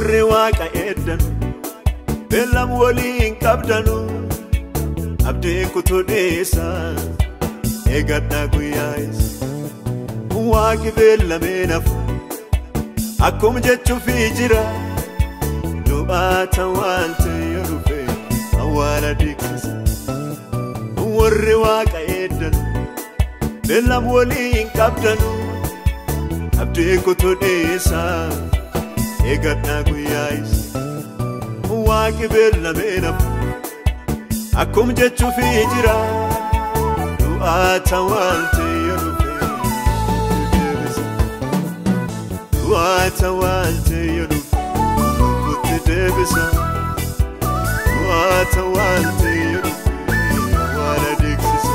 warri waaqa eeddanu beellam waliin qabdanu abdii kutuu dheessa eegadhaa guyyaa isa waaqi beellamee nafu akkuma jechuufi jira du'aata waan ta'e dhufe awwaala diigsisa warri waaqa eeddanu beellam waliin qabdanu abdii kutuu dheessa eegadhaa guyyaa isa waaqi beellamee nafu akkuma jechuufi jira du'aata waan ta'e dhufe deebisa du'aata waan ta'e dhufe lubbuutti deebisa du'aata waan ta'e dhufe awwaala diigsisa.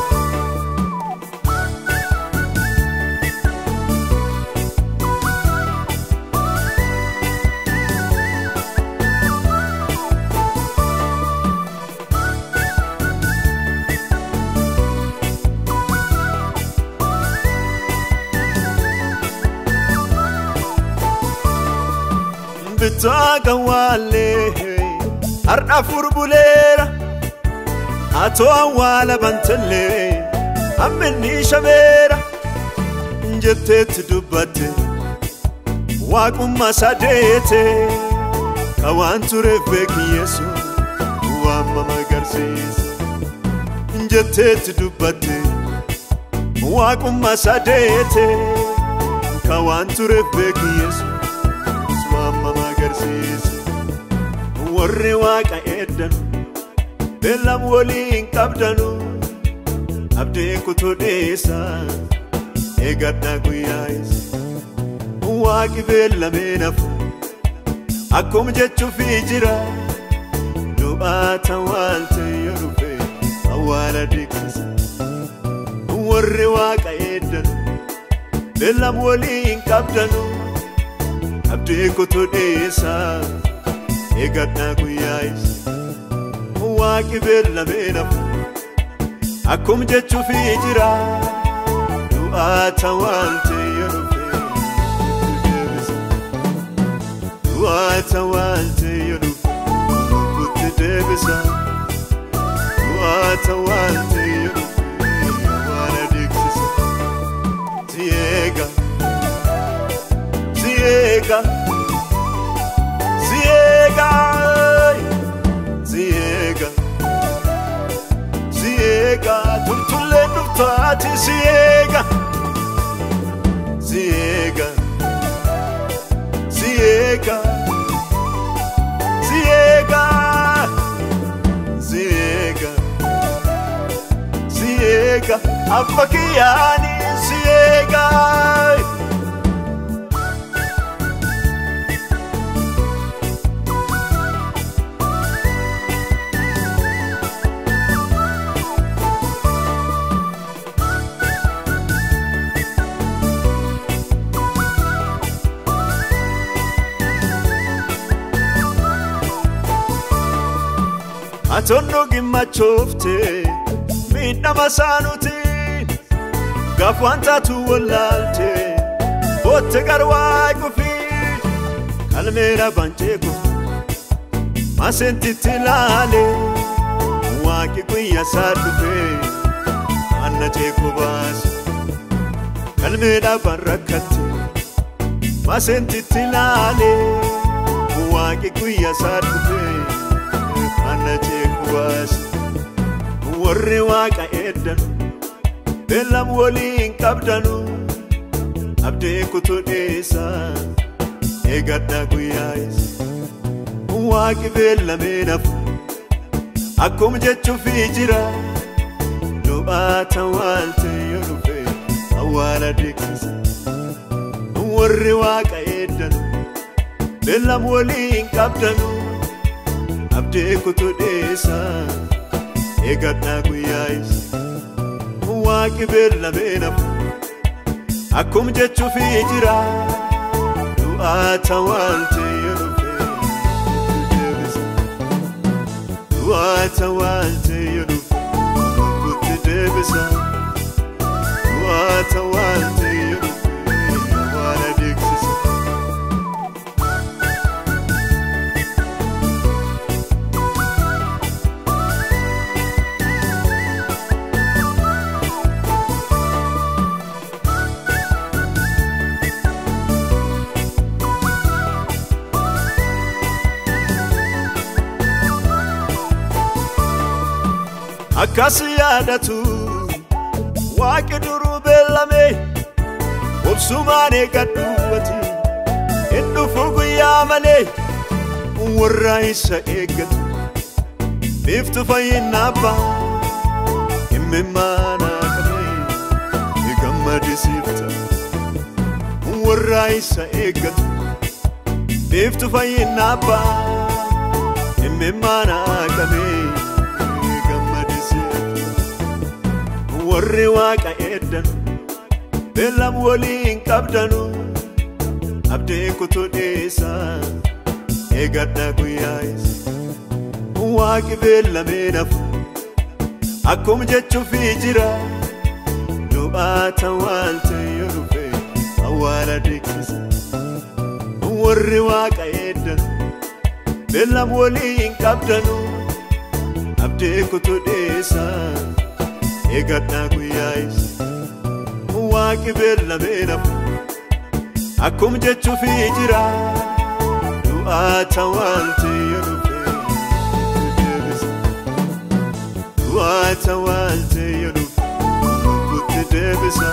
Bitaaga wale arda furbulera ato awala bantele amni shabera njete dubate waqumma sadete kawanture feki yesu wamma magarsis njete dubate waqumma sadete kawanture feki yesu warri waaqa eeddanu beellam waliin qabdanu abdii kutuu dheessa eegadhaa guyyaa isa waaqi beellamee nafu akkuma jechuufi jira du'aata waan ta'e dhufe awwaala diigsisa warri waaqa eeddanu beellam waliin qabdanu abdii kutuu dheessa eegadhaa guyyaa isa waaqi beellamee nafu akkuma jechuufi jira du'aata waan ta'e dhufe deebisa du'aata waan ta'e dhufe lubbuutti deebisa du'aata waan ta'e dhufe awwaala diigsisa. Siega Siega Siega Siega Siega Tulle nuftati Siega Siega Siega Siega Siega Siega Afakiyani Siega Atondo gimachofte midhama sanuti gafwanta tu walalte botte garwaa kufi kalmera bancheko masenti tilale waki kuya sadufe anna cheko bas kalmera barakati masenti tilale waki kuya sadufe anna cheko bas warri waaqa eeddanu beellam waliin qabdanu abdii kutuu dheessa eegadhaa guyyaa isa waaqi beellamee nafu akkuma jechuufi jira du'aata waan ta'e dhufe awwaala diigsisa warri waaqa eeddanu beellam waliin qabdanu abdii kutuu dheessa eegadhaa guyyaa isa waaqi beellamee nafu akkuma jechuufi jira du'aata waan ta'e dhufe deebisa du'aata waan ta'e dhufe lubbuutti deebisa du'aata waan ta'e dhufe awwaala diigsisa. akasiyadatu waaqi duruu beellame obsumaane gadduwati indufu guyyaa malee warra isa eeggatu biftu fayyinaa abbaa imimmaana qabee gammadisiifta warra isa eeggatu biftu fayyinaa abbaa imimmaana qabee gammadisiifta warri waaqa eeddanu beellam waliin qabdanu abdii kutuu dhiisaa eegadhaa guyyaa isa waaqi beellamee nafu akkum jechuufi jira du'aata waan ta'e yoo dhufe awwaala deeksisa warri waaqa eeddanu beellam waliin qabdanu abdii kutuu dhiisaa eegadhaa guyyaa isa waaqi beellamee nafu akkum jechuufi jira du'aata waan ta'e yoo dhufe du'aata waan ta'e yoo dhufe lubbuutti deebisa.